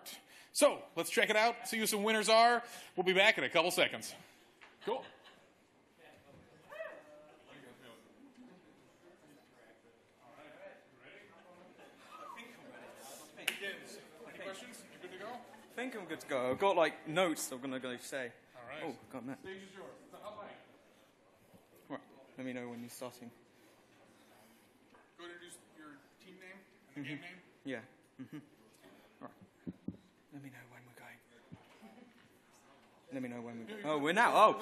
marked. So let's check it out, see who some winners are. We'll be back in a couple seconds. Cool. Any questions? You good to go? I think I'm good to go. I've got like notes I'm going to go say. All right. Oh, got that. Stage is yours. It's a hot mic. Right. Let me know when you're starting. Go introduce your team name and the game name. Yeah. Right. Let me know when we're going. Let me know when we're going. Oh, we're now.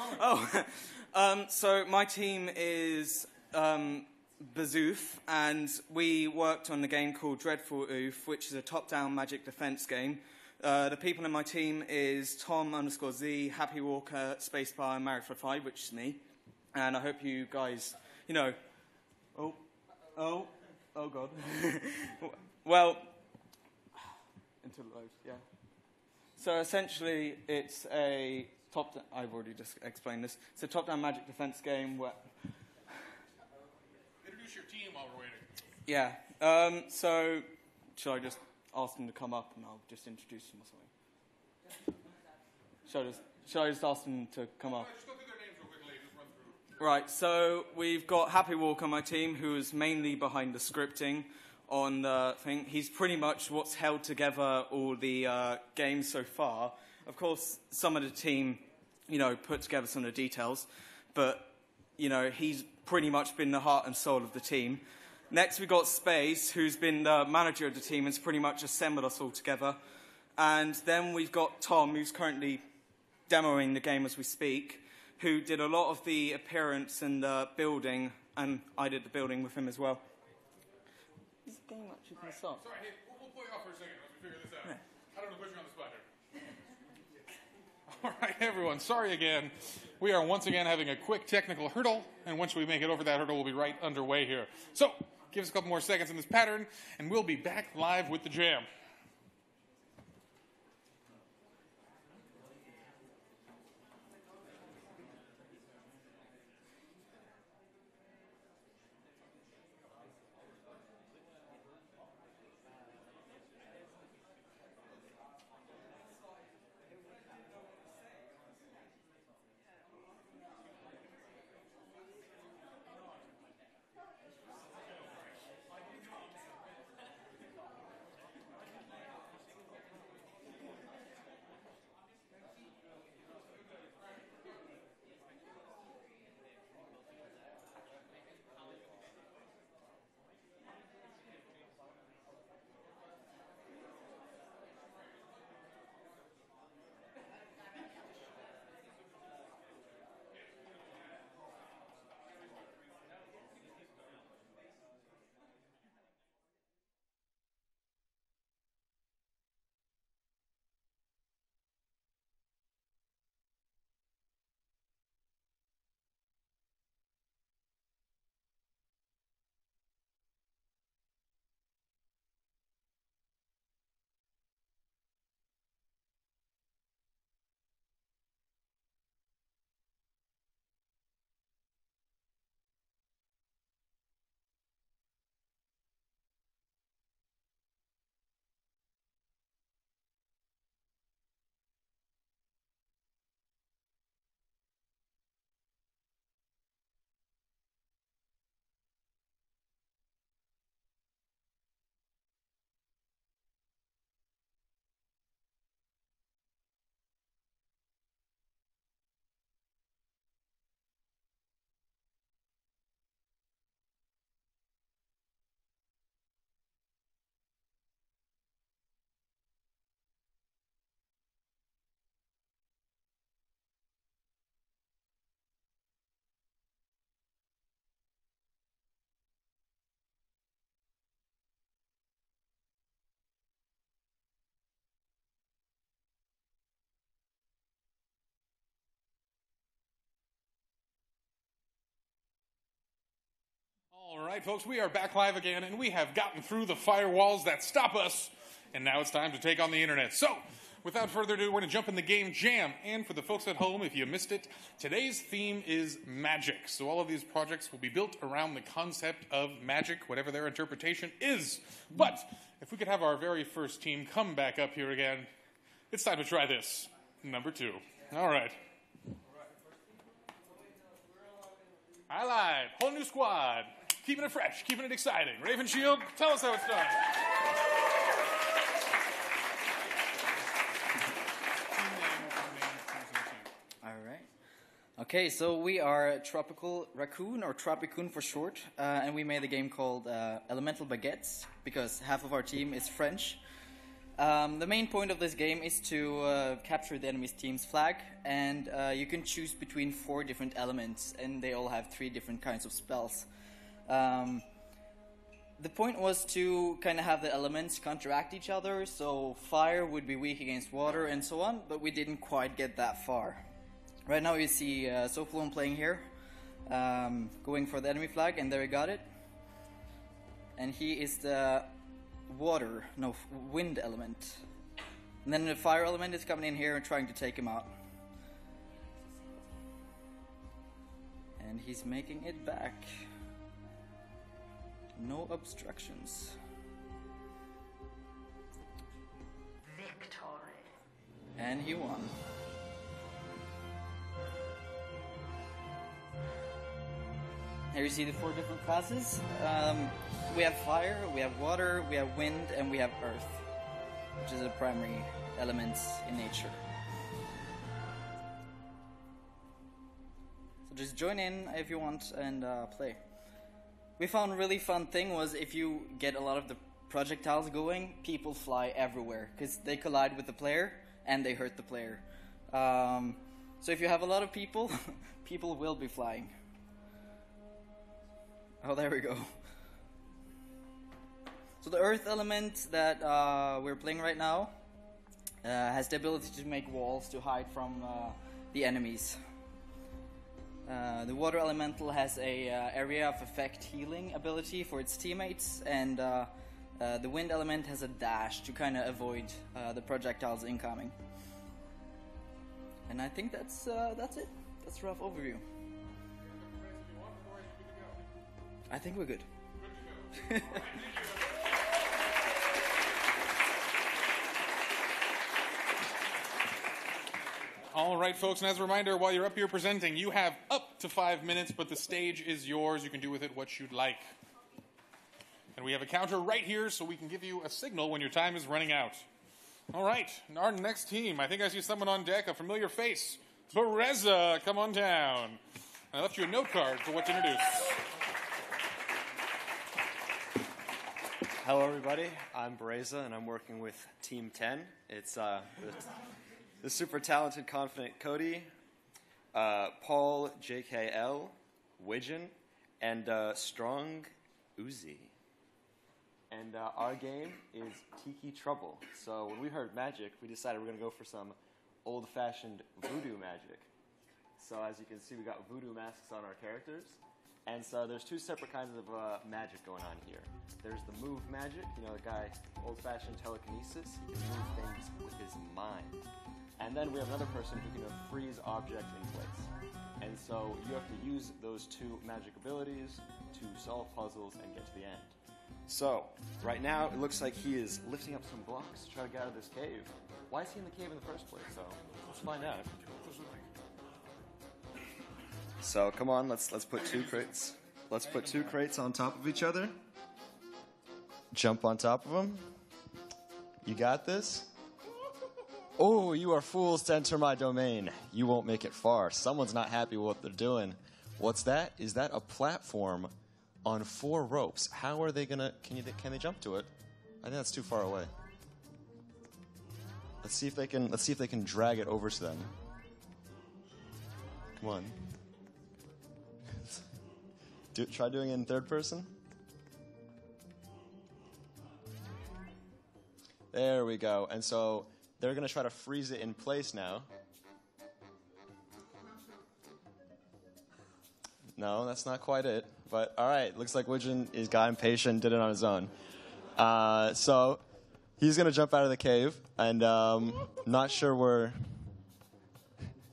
Oh. So my team is Bazoof, and we worked on a game called Dreadful Oof, which is a top-down magic defense game. The people in my team is Tom_Z, Happy Walker, Spacebar, and Married for Five, which is me. And I hope you guys, you know... Oh God. Well, until it loads, yeah. So essentially, it's a I've already just explained this. It's a top-down magic defense game where... Introduce your team while we're waiting. Yeah. So, should I just ask them to come up and I'll just introduce them or something? Should I just ask them to come up? Just go through their names real quickly. Just run through. Right, so we've got Happy Walker on my team, who is mainly behind the scripting on the thing. He's pretty much what's held together all the games so far. Of course, some of the team, put together some of the details, but, he's pretty much been the heart and soul of the team. Next, we've got Space, who's been the manager of the team and has pretty much assembled us all together. And then we've got Tom, who's currently demoing the game as we speak, who did a lot of the appearance and the building, and I did the building with him as well. Is the game actually going to start? Sorry, hey, we'll play off for a second as we figure this out. Yeah. I don't want to put you on the spot here. All right, everyone, sorry again. We are once again having a quick technical hurdle, and once we make it over that hurdle, we'll be right underway here. So, give us a couple more seconds in this pattern, and we'll be back live with the jam. All right, folks, we are back live again, and we have gotten through the firewalls that stop us, and now it's time to take on the internet. So, without further ado, we're going to jump in the game jam. And for the folks at home, if you missed it, today's theme is magic. So all of these projects will be built around the concept of magic, whatever their interpretation is. But if we could have our very first team come back up here again, it's time to try this. Number 2. All right. I lied. Whole new squad. Keeping it fresh, keeping it exciting. Raven Shield, tell us how it's done. All right. Okay, so we are Tropical Raccoon, or Tropicoon for short, and we made a game called Elemental Baguettes, because half of our team is French. The main point of this game is to capture the enemy's team's flag, and you can choose between 4 different elements, and they all have 3 different kinds of spells. The point was to kind of have the elements counteract each other, so fire would be weak against water and so on, but we didn't quite get that far. Right now you see Soflon playing here, going for the enemy flag, and there he got it. And he is the wind element. And then the fire element is coming in here and trying to take him out. And he's making it back. No obstructions. Victory. And he won. Here you see the 4 different classes. We have fire, we have water, we have wind, and we have earth, which is the primary elements in nature. So just join in if you want and play. We found a really fun thing was if you get a lot of the projectiles going, people fly everywhere because they collide with the player and they hurt the player. So if you have a lot of people, people will be flying. Oh, there we go. So the earth element that we're playing right now has the ability to make walls to hide from the enemies. The water elemental has a area of effect healing ability for its teammates, and the wind element has a dash to kind of avoid the projectiles incoming. And I think that's it. That's a rough overview. I think we're good. All right, folks, and as a reminder, while you're up here presenting, you have up to 5 minutes, but the stage is yours. You can do with it what you'd like. And we have a counter right here, so we can give you a signal when your time is running out. All right, our next team. I think I see someone on deck, a familiar face. Bereza, come on down. I left you a note card for what to introduce. Hello, everybody. I'm Bereza, and I'm working with Team 10. It's the super talented, confident Cody, Paul, JKL, Widgeon, and Strong Uzi. And our game is Tiki Trouble. So when we heard magic, we decided we're going to go for some old-fashioned voodoo magic. So as you can see, we got voodoo masks on our characters. And so there's 2 separate kinds of magic going on here. There's the move magic, you know, the guy, old-fashioned telekinesis. He can move things with his mind. And then we have another person who can freeze objects in place. And so you have to use those 2 magic abilities to solve puzzles and get to the end. So, right now, it looks like he is lifting up some blocks to try to get out of this cave. Why is he in the cave in the first place? So, let's find out. So, come on, let's put 2 crates. Let's put 2 crates on top of each other. Jump on top of them. You got this? Oh, you are fools to enter my domain. You won't make it far. Someone's not happy with what they're doing. What's that? Is that a platform on 4 ropes? How are they gonna? Can they jump to it? I think that's too far away. Let's see if they can drag it over to them. Come on. Try doing it in 3rd person. There we go. And so they're going to try to freeze it in place now. No, that's not quite it. But all right, looks like Widgeon got impatient, did it on his own. So he's going to jump out of the cave, and not sure where...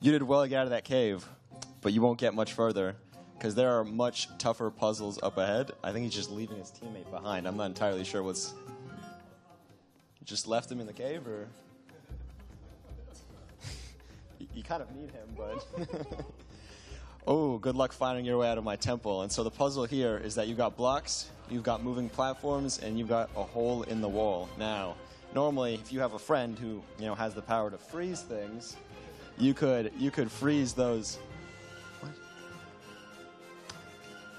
You did well to get out of that cave, but you won't get much further, because there are much tougher puzzles up ahead. I think he's just leaving his teammate behind. I'm not entirely sure what's... You just left him in the cave, or... You kind of need him, but... Oh, good luck finding your way out of my temple. And so the puzzle here is that you've got blocks, you've got moving platforms, and you've got a hole in the wall. Now, normally, if you have a friend who, has the power to freeze things, you could freeze those... What?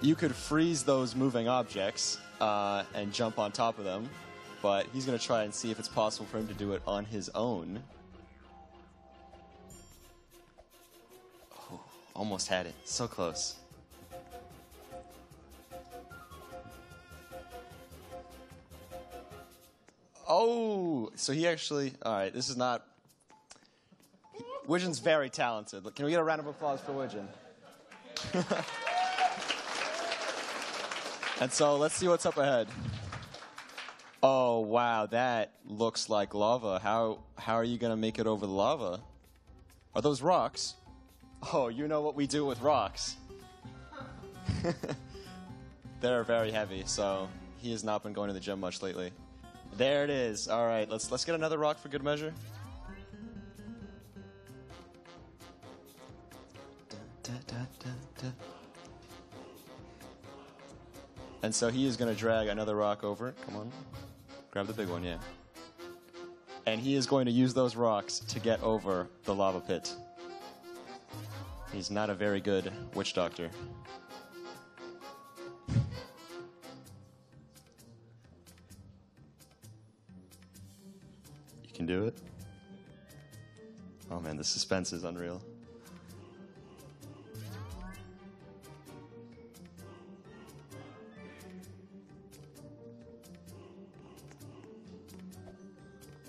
You could freeze those moving objects and jump on top of them, but he's going to try and see if it's possible for him to do it on his own. Almost had it. So close. Oh, so he actually... All right, this is not... Widgeon's very talented. Can we get a round of applause for Widgeon? And so let's see what's up ahead. Oh, wow, that looks like lava. How are you going to make it over the lava? Are those rocks? Oh, you know what we do with rocks. They're very heavy, so he has not been going to the gym much lately. There it is. All right, let's get another rock for good measure. And so he is going to drag another rock over. Come on. Grab the big one, yeah. And he is going to use those rocks to get over the lava pit. He's not a very good witch doctor. You can do it? Oh man, the suspense is unreal.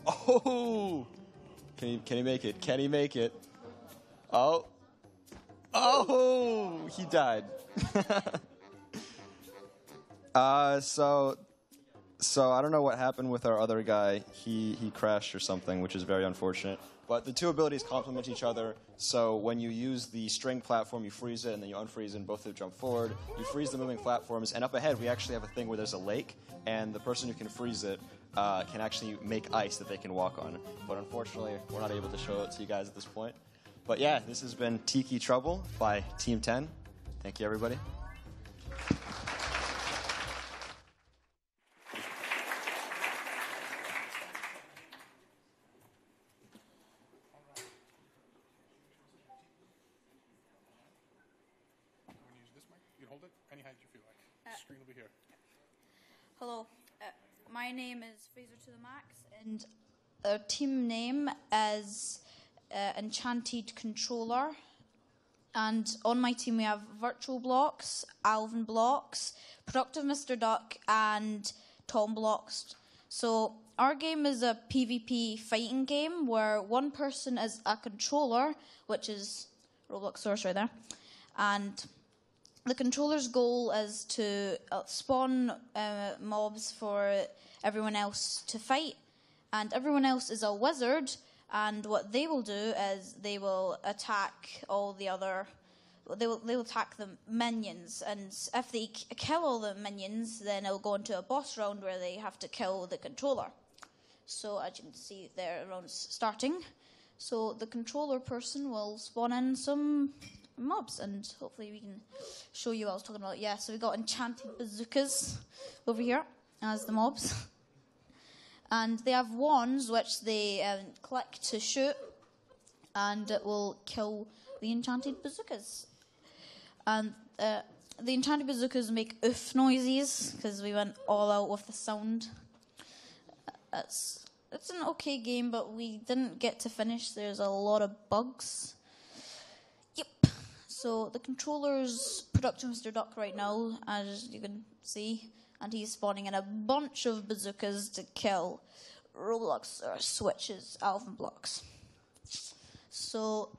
Oh! Can he make it? Can he make it? Oh! Oh, he died. So I don't know what happened with our other guy. He crashed or something, which is very unfortunate. But the two abilities complement each other. So when you use the string platform, you freeze it, and then you unfreeze it, and both of them jump forward. You freeze the moving platforms, and up ahead we actually have a thing where there's a lake, and the person who can freeze it can actually make ice that they can walk on. But unfortunately, we're not able to show it to you guys at this point. But yeah, this has been Tiki Trouble by Team 10. Thank you, everybody. You can hold it any height you feel like. The screen will be here. Hello, my name is Fraser to the Max, and our team name is Enchanted Controller. And on my team we have Virtual Blocks, Alvin Blocks, Productive Mr. Duck, and Tom Blocks. So our game is a PvP fighting game where one person is a controller, which is Roblox source right there, and the controller's goal is to spawn mobs for everyone else to fight, and everyone else is a wizard, and what they will do is they will attack all the other... They will attack the minions, and if they kill all the minions, then it'll go into a boss round where they have to kill the controller. So as you can see there, round's starting. So the controller person will spawn in some mobs, and hopefully we can show you what I was talking about. Yeah, so we got enchanted bazookas over here as the mobs. And they have wands which they click to shoot, and it will kill the enchanted bazookas. And the enchanted bazookas make oof noises because we went all out with the sound. It's an okay game, but we didn't get to finish. There's a lot of bugs. Yep. So the controller's Productive Mr. Duck right now, as you can see, and he's spawning in a bunch of bazookas to kill Roblox or Switch's Alvin Blocks. So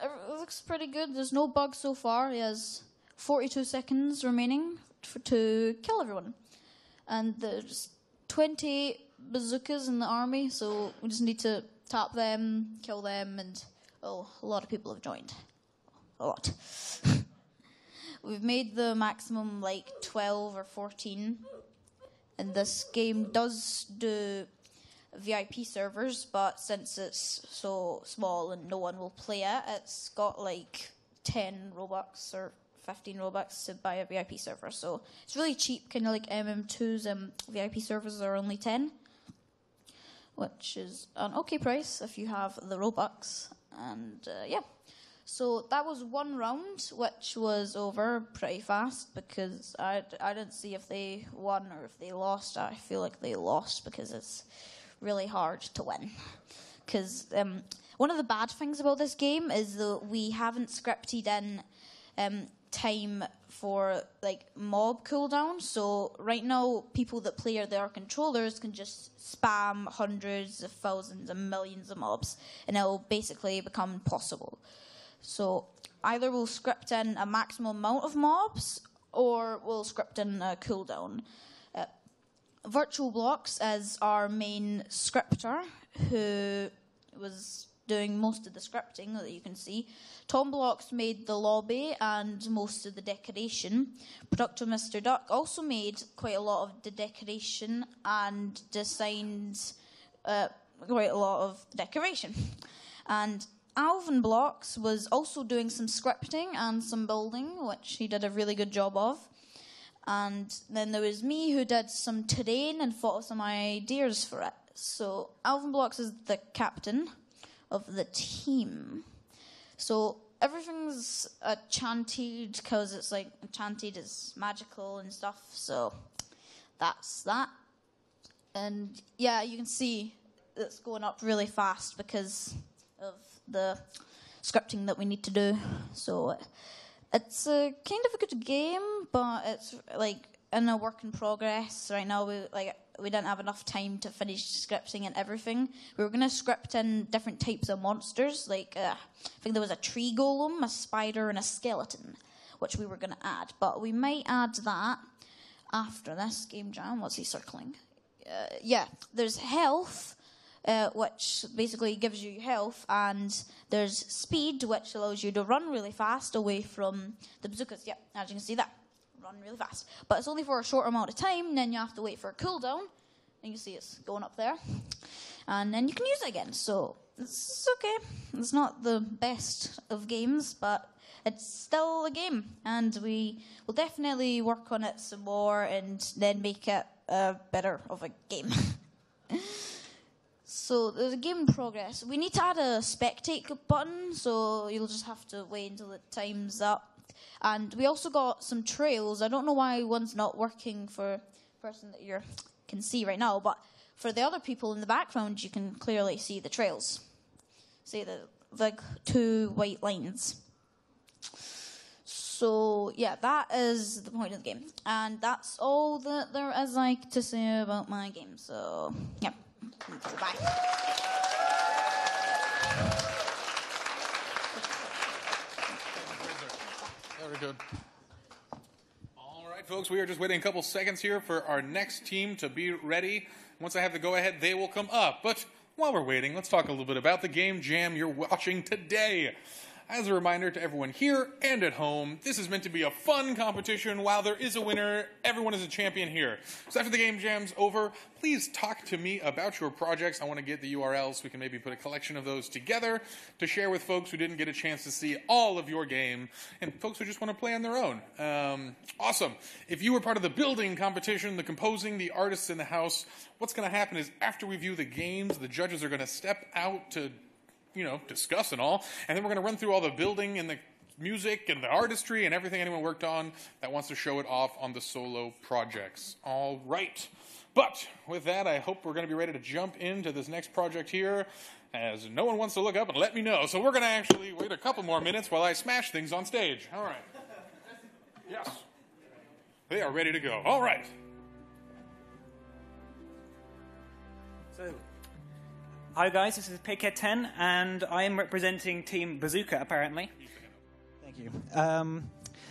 it looks pretty good. There's no bugs so far. He has 42 seconds remaining to kill everyone. And there's 20 bazookas in the army, so we just need to tap them, kill them, and a lot of people have joined. A lot. We've made the maximum like 12 or 14, and this game does do VIP servers, but since it's so small and no one will play it, it's got like 10 Robux or 15 Robux to buy a VIP server. So it's really cheap, kind of like MM2's VIP servers are only 10, which is an okay price if you have the Robux. And yeah, so that was one round, which was over pretty fast because I didn't see if they won or if they lost. I feel like they lost because it's really hard to win. Because one of the bad things about this game is that we haven't scripted in time for like mob cooldown. So right now, people that play their controllers can just spam hundreds of thousands and millions of mobs, and it'll basically become impossible. So either we'll script in a maximum amount of mobs, or we'll script in a cooldown. Virtual Blocks is our main scripter, who was doing most of the scripting that you can see. Tom Blocks made the lobby and most of the decoration. Productor Mr. Duck also made quite a lot of the decoration and designed quite a lot of decoration. And Alvin Blocks was also doing some scripting and some building, which he did a really good job of. And then there was me, who did some terrain and thought of some ideas for it. So Alvin Blocks is the captain of the team. So everything's enchanted because it's like enchanted is magical and stuff. So that's that. And yeah, you can see it's going up really fast because of the scripting that we need to do. So it's kind of a good game, but it's like in a work in progress right now. We didn't have enough time to finish scripting and everything. We were going to script in different types of monsters, like I think there was a tree golem, a spider, and a skeleton, which we were going to add. But we might add that after this game jam. What's he circling? Yeah, there's health, which basically gives you health, and there's speed, which allows you to run really fast away from the bazookas. Yep, as you can see that. Run really fast. But it's only for a short amount of time, and then you have to wait for a cooldown. And you see it's going up there. And then you can use it again. So it's okay. It's not the best of games, but it's still a game. And we will definitely work on it some more and then make it better of a game. So there's a game in progress. We need to add a spectate button, so you'll just have to wait until the time's up. And we also got some trails. I don't know why one's not working for the person that you can see right now, but for the other people in the background, you can clearly see the trails. See the like 2 white lines. So yeah, that is the point of the game, and that's all that there is like to say about my game. So yeah, bye. Very good. All right, folks, we are just waiting a couple seconds here for our next team to be ready. Once I have the go-ahead, they will come up. But while we're waiting, let's talk a little bit about the game jam you're watching today. As a reminder to everyone here and at home, this is meant to be a fun competition. While there is a winner, everyone is a champion here. So after the game jam's over, please talk to me about your projects. I want to get the URLs so we can maybe put a collection of those together to share with folks who didn't get a chance to see all of your game and folks who just want to play on their own. Awesome. If you were part of the building competition, the composing, the artists in the house, what's going to happen is after we view the games, the judges are going to step out to discuss and all. And then we're going to run through all the building and the music and the artistry and everything anyone worked on that wants to show it off on the solo projects. All right. But with that, I hope we're going to be ready to jump into this next project here, as no one wants to look up and let me know. So we're going to actually wait a couple more minutes while I smash things on stage. All right. Yes. They are ready to go. All right. So, hi guys, this is Pighead 10, and I am representing Team Bazooka, apparently. Thank you.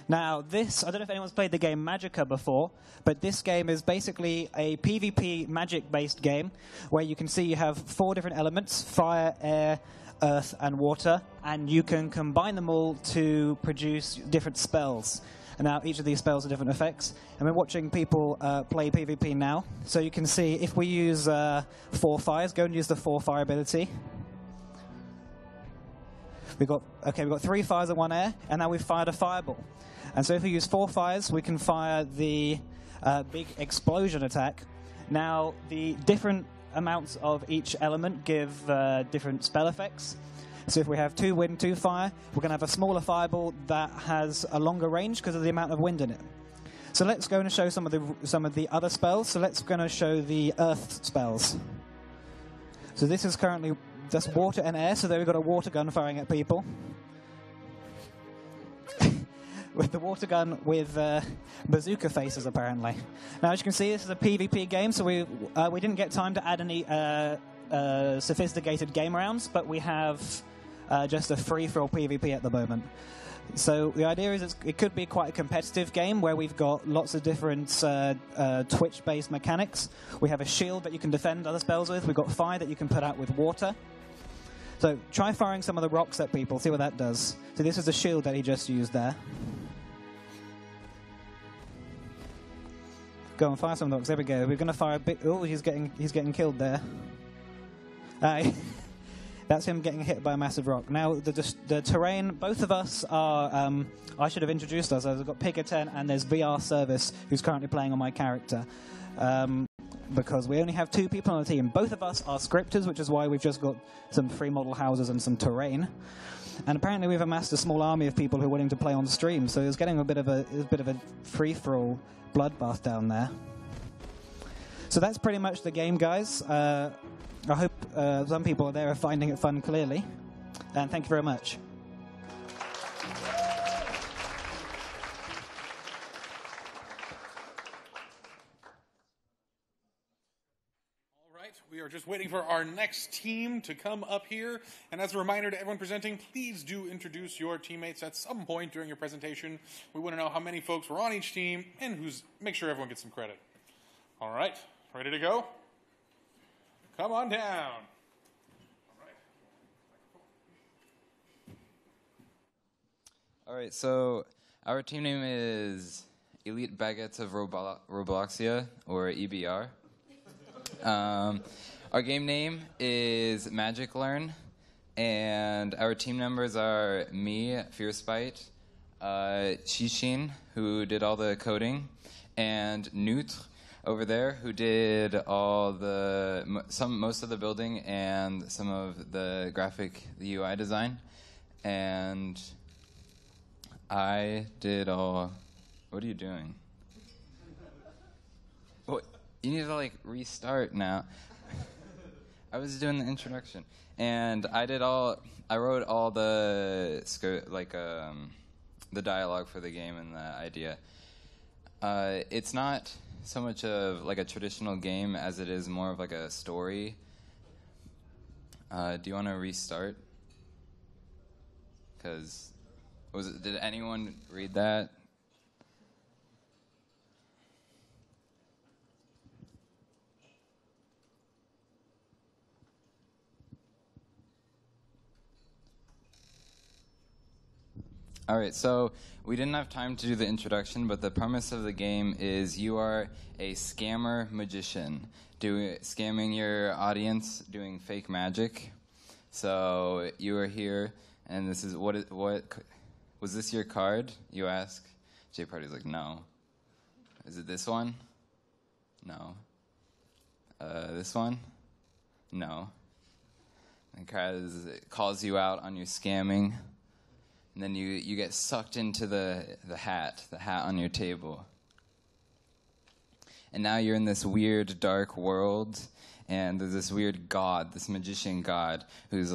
Now, this, I don't know if anyone's played the game Magica before, but this game is basically a PvP magic-based game where you can see you have 4 different elements: fire, air, earth, and water, and you can combine them all to produce different spells. And now each of these spells have different effects. And we're watching people play PvP now. So you can see if we use 4 fires, go and use the 4 fire ability. We've got 3 fires and 1 air, and now we've fired a fireball. And so if we use 4 fires, we can fire the big explosion attack. Now, the different amounts of each element give different spell effects. So if we have 2 wind, 2 fire, we're going to have a smaller fireball that has a longer range because of the amount of wind in it. So let's go and show some of the other spells. So let's go and show the earth spells. So this is currently just water and air. So there we've got a water gun firing at people. With the water gun with bazooka faces, apparently. Now, as you can see, this is a PvP game, so we didn't get time to add any sophisticated game rounds, but we have just a free-for-all PvP at the moment. So the idea is it could be quite a competitive game where we've got lots of different twitch-based mechanics. We have a shield that you can defend other spells with. We've got fire that you can put out with water. So try firing some of the rocks at people, see what that does. So this is the shield that he just used there. Go and fire some of the rocks. There we go. We're going to fire a bit. Oh, he's getting killed there. That's him getting hit by a massive rock. Now, the terrain, both of us are... I should have introduced us. I've got Pigger10 and there's VR Service, who's currently playing on my character. Because we only have 2 people on the team. Both of us are scripters, which is why we've just got some free model houses and some terrain. And apparently we've amassed a small army of people who are willing to play on stream, so it's getting a bit of a free-for-all bloodbath down there. So that's pretty much the game, guys. I hope some people there are finding it fun, clearly. And thank you very much. We are just waiting for our next team to come up here. And as a reminder to everyone presenting, please do introduce your teammates at some point during your presentation. We want to know how many folks were on each team and make sure everyone gets some credit. All right, ready to go? Come on down. All right, so our team name is Elite Baguettes of Robloxia, or EBR. Our game name is Magic Learn, and our team members are me, Fiercebite, Shishin, who did all the coding, and Neutre over there, who did all most of the building and some of the UI design, and I did all. What are you doing? What? You need to restart now. I was doing the introduction, and I wrote all the the dialogue for the game and the idea. It's not so much of a traditional game as it is more of a story. Do you want to restart? Because did anyone read that? All right, so we didn't have time to do the introduction, but the premise of the game is you are a scammer magician, scamming your audience, doing fake magic. So you are here, and this is what was this your card? You ask. Jay Party's like, no. Is it this one? No. This one? No. And Kraz calls you out on your scamming. And then you get sucked into the hat on your table. And now you're in this weird, dark world, and there's this weird god, this magician god, who's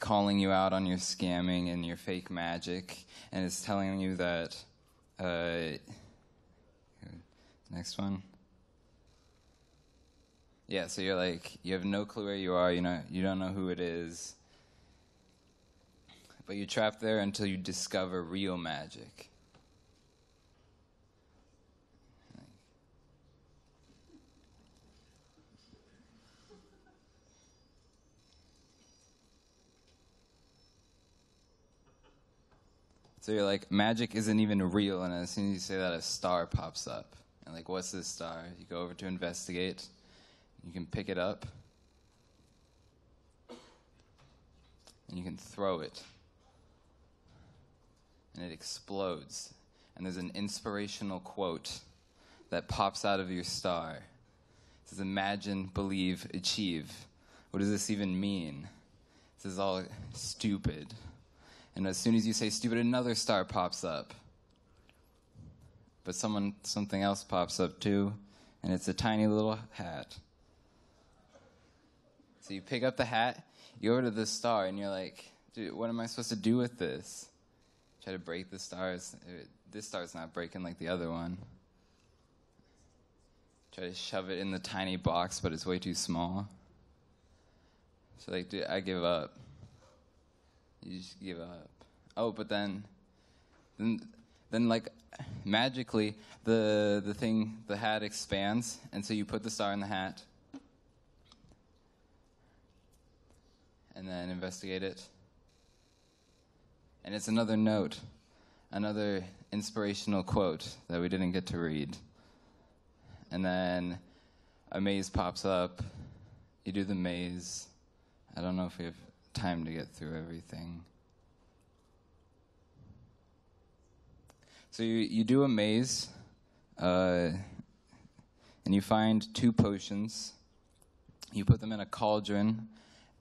calling you out on your scamming and your fake magic, and is telling you that, next one. Yeah, so you're you have no clue where you are, you don't know who it is. But you're trapped there until you discover real magic. So you're like, magic isn't even real, and as soon as you say that, a star pops up. And like, what's this star? You go over to investigate. You can pick it up. And you can throw it. And it explodes. And there's an inspirational quote that pops out of your star. It says, imagine, believe, achieve. What does this even mean? This is all stupid. And as soon as you say stupid, another star pops up. But something else pops up too, and it's a tiny little hat. So you pick up the hat, you go over to this star, and you're like, dude, what am I supposed to do with this? Try to break the stars. This star's not breaking like the other one. Try to shove it in the tiny box, but it's way too small. So like, dude, I give up. You just give up. Oh, but then like magically the hat expands, and so you put the star in the hat, and then investigate it, and it's another note, another inspirational quote that we didn't get to read, and then a maze pops up. You do the maze. I don't know if we have time to get through everything. So you do a maze, and you find 2 potions. You put them in a cauldron,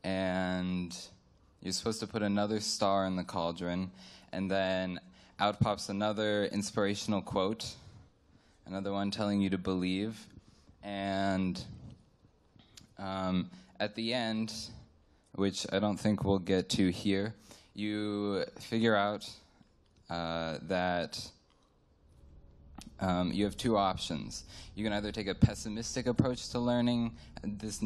and you're supposed to put another star in the cauldron, and then out pops another inspirational quote, another one telling you to believe, and at the end, which I don't think we'll get to here, you figure out that you have 2 options. You can either take a pessimistic approach to learning this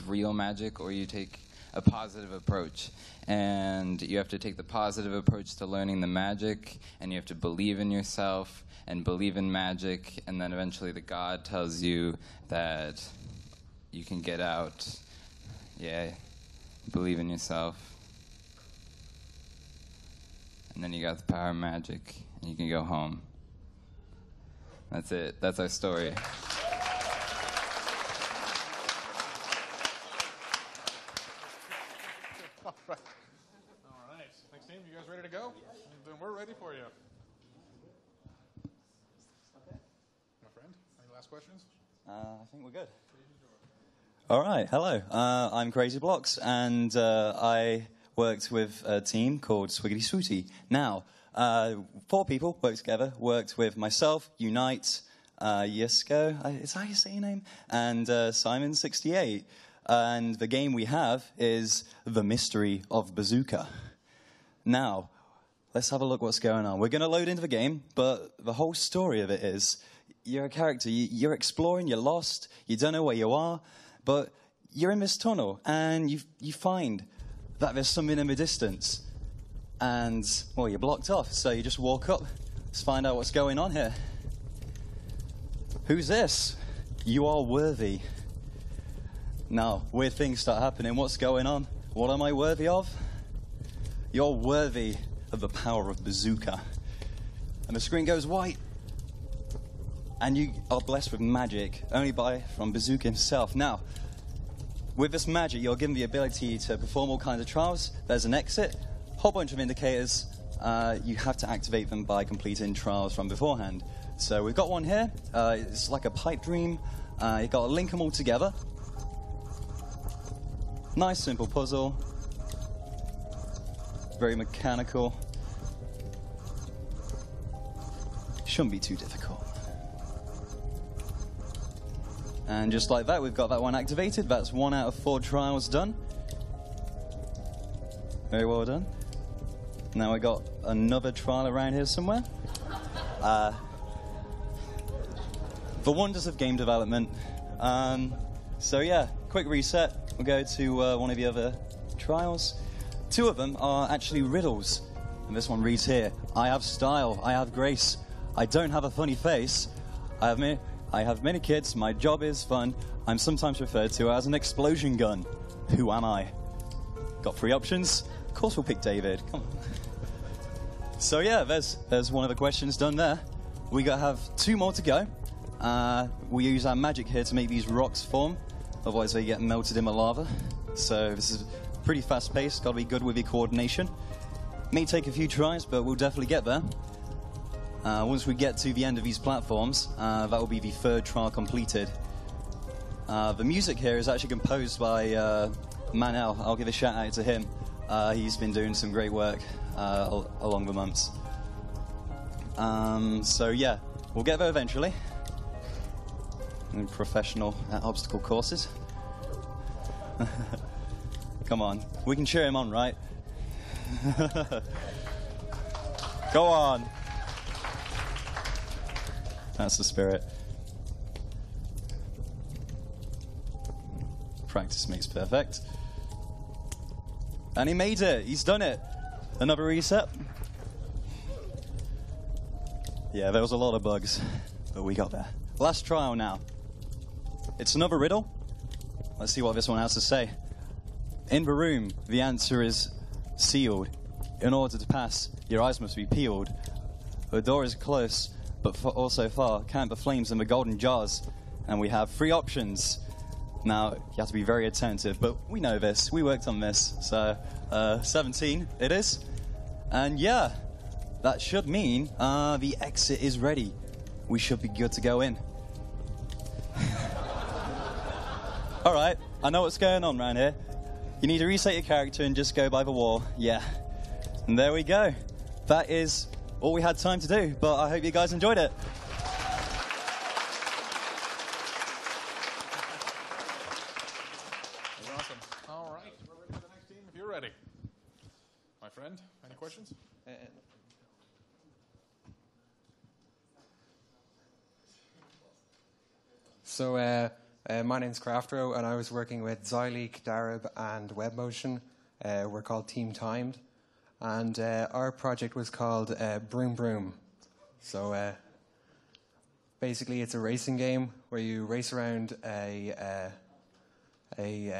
real magic, or you take a positive approach. And you have to take the positive approach to learning the magic, and you have to believe in yourself and believe in magic, and then eventually the god tells you that you can get out. Yeah, believe in yourself. And then you got the power of magic, and you can go home. That's it. That's our story. All right. Thanks, team. You guys ready to go? Then we're ready for you. My friend, any last questions? I think we're good. All right. Hello. I'm Crazy Blocks, and I worked with a team called Swiggity Swooty. Now, 4 people worked together, worked with myself, Unite, Yisko, is that how you say your name? And Simon68. And the game we have is The Mystery of Bazooka. Now, let's have a look what's going on. We're going to load into the game, but the whole story of it is you're a character, you're exploring, you're lost, you don't know where you are, but you're in this tunnel, and you find that there's something in the distance. And, well, you're blocked off, so you just walk up. Let's find out what's going on here. Who's this? You are worthy. Now, weird things start happening. What's going on? What am I worthy of? You're worthy of the power of Bazooka. And the screen goes white. And you are blessed with magic, only from Bazooka himself. Now, with this magic, you're given the ability to perform all kinds of trials. There's an exit. Whole bunch of indicators. You have to activate them by completing trials from beforehand. So we've got one here. It's like a pipe dream. You've got to link them all together. Nice simple puzzle. Very mechanical. Shouldn't be too difficult. And just like that, we've got that one activated. That's 1 out of 4 trials done. Very well done. Now we got another trial around here somewhere. The wonders of game development. So yeah, quick reset. We'll go to one of the other trials. 2 of them are actually riddles. And this one reads here: I have style, I have grace, I don't have a funny face, I have many kids, my job is fun, I'm sometimes referred to as an explosion gun. Who am I? Got 3 options. Of course we'll pick David. Come on. So yeah, there's one of the questions done there. We have 2 more to go. We use our magic here to make these rocks form, otherwise they get melted in the lava. So this is pretty fast paced, gotta be good with your coordination. May take a few tries, but we'll definitely get there. Once we get to the end of these platforms, that will be the 3rd trial completed. The music here is actually composed by Manel. I'll give a shout out to him. He's been doing some great work along the months. So yeah, we'll get there eventually. I'm professional at obstacle courses. Come on, we can cheer him on, right? Go on. That's the spirit. Practice makes perfect. And he made it. He's done it. Another reset. Yeah, there was a lot of bugs, but we got there. Last trial now. It's another riddle. Let's see what this one has to say. In the room, the answer is sealed. In order to pass, your eyes must be peeled. The door is close, but also far. Count the flames in the golden jars. And we have 3 options. Now, you have to be very attentive, but we know this. We worked on this. So, 17 it is. And yeah, that should mean the exit is ready. We should be good to go in. All right, I know what's going on around here. You need to reset your character and just go by the wall. Yeah. And there we go. That is all we had time to do, but I hope you guys enjoyed it. Awesome. All right, we're ready for the next team if you're ready. My friend, any questions? So, my name's Craftro, and I was working with Zyleek, Darab, and Webmotion. We're called Team Timed, and our project was called Broom Broom. So, basically, it's a racing game where you race around a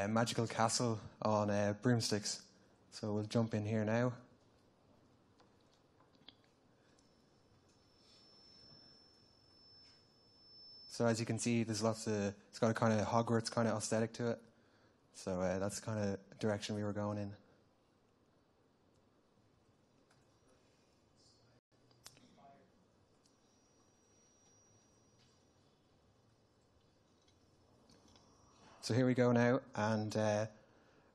magical castle on broomsticks. So we'll jump in here now. So as you can see, there's lots of, it's got a kind of Hogwarts kind of aesthetic to it. So that's the kind of direction we were going in. So here we go now, and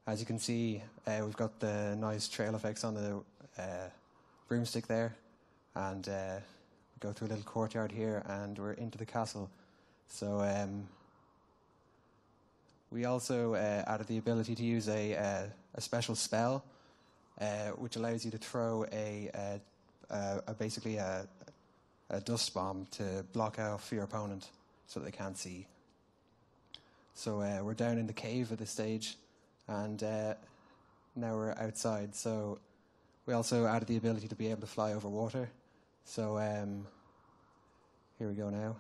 as you can see, we've got the nice trail effects on the broomstick there, and we go through a little courtyard here, and we're into the castle. So we also added the ability to use a special spell, which allows you to throw basically a dust bomb to block off your opponent so that they can't see. So we're down in the cave at this stage, and now we're outside. So we also added the ability to be able to fly over water. So here we go now.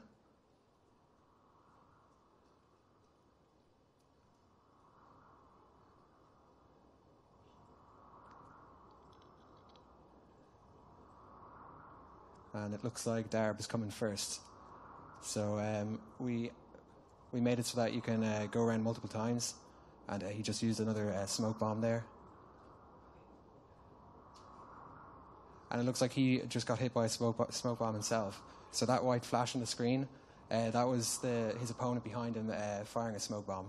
And it looks like Darb is coming first. So we made it so that you can go around multiple times, and he just used another smoke bomb there. And it looks like he just got hit by a smoke bomb himself. So that white flash on the screen, that was his opponent behind him firing a smoke bomb.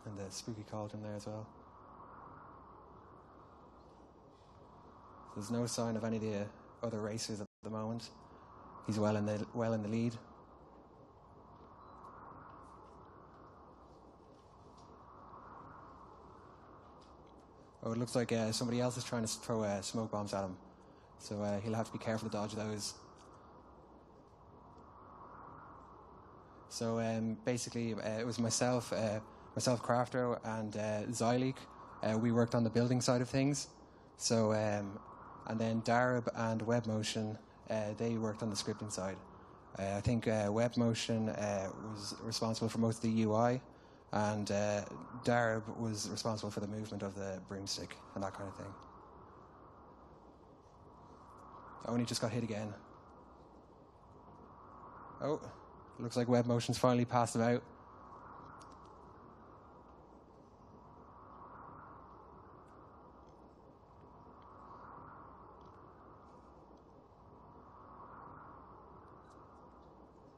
And the spooky cauldron there as well. There's no sign of any of the other racers at the moment. He's well in the lead. Oh, it looks like somebody else is trying to throw smoke bombs at him. So he'll have to be careful to dodge those. So basically, it was myself, Crafter, and Zyleek. We worked on the building side of things. So, and then Darab and Webmotion, they worked on the scripting side. I think Webmotion was responsible for most of the UI, and Darab was responsible for the movement of the broomstick and that kind of thing. Oh, and he just got hit again. Oh, looks like web motion's finally passed him out.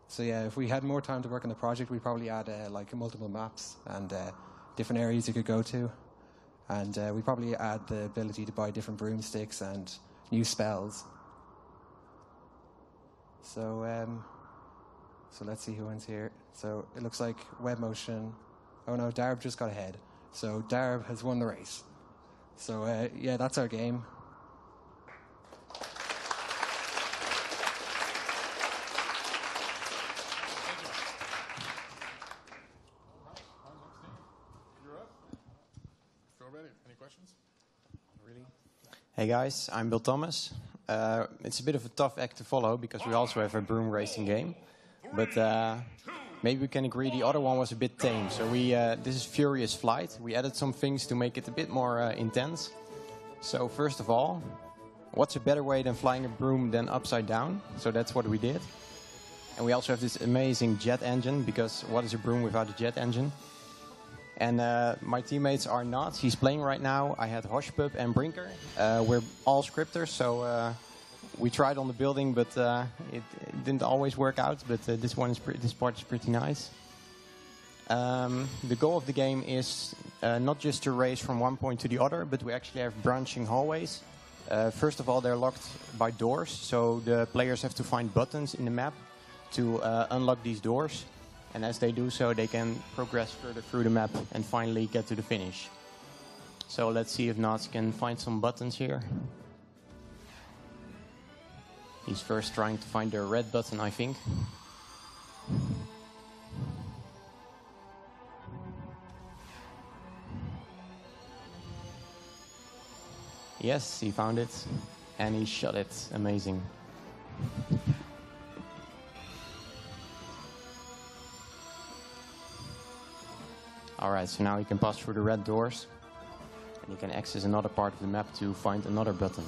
So yeah, if we had more time to work on the project, we'd probably add like multiple maps and different areas you could go to. And we'd probably add the ability to buy different broomsticks and new spells. So so let's see who wins here. So it looks like web motion. Oh no, Darab just got ahead. So Darab has won the race. So yeah, that's our game. Any questions? Really? Hey guys, I'm Bill Thomas. It's a bit of a tough act to follow because we also have a broom racing game, but maybe we can agree the other one was a bit tame. So this is Furious Flight. We added some things to make it a bit more intense. So first of all, what's a better way than flying a broom than upside down? So that's what we did. And we also have this amazing jet engine, because what is a broom without a jet engine? And my teammates are not. He's playing right now. I had Hoshpup and Brinker. We're all scripters, so we tried on the building, but it didn't always work out. But this part is pretty nice. The goal of the game is not just to race from one point to the other, but we actually have branching hallways. First of all, they're locked by doors, so the players have to find buttons in the map to unlock these doors. And as they do so, they can progress further through the map and finally get to the finish. So let's see if Nats can find some buttons here. He's first trying to find the red button, I think. Yes, he found it. And he shot it. Amazing. Alright, so now he can pass through the red doors. And he can access another part of the map to find another button.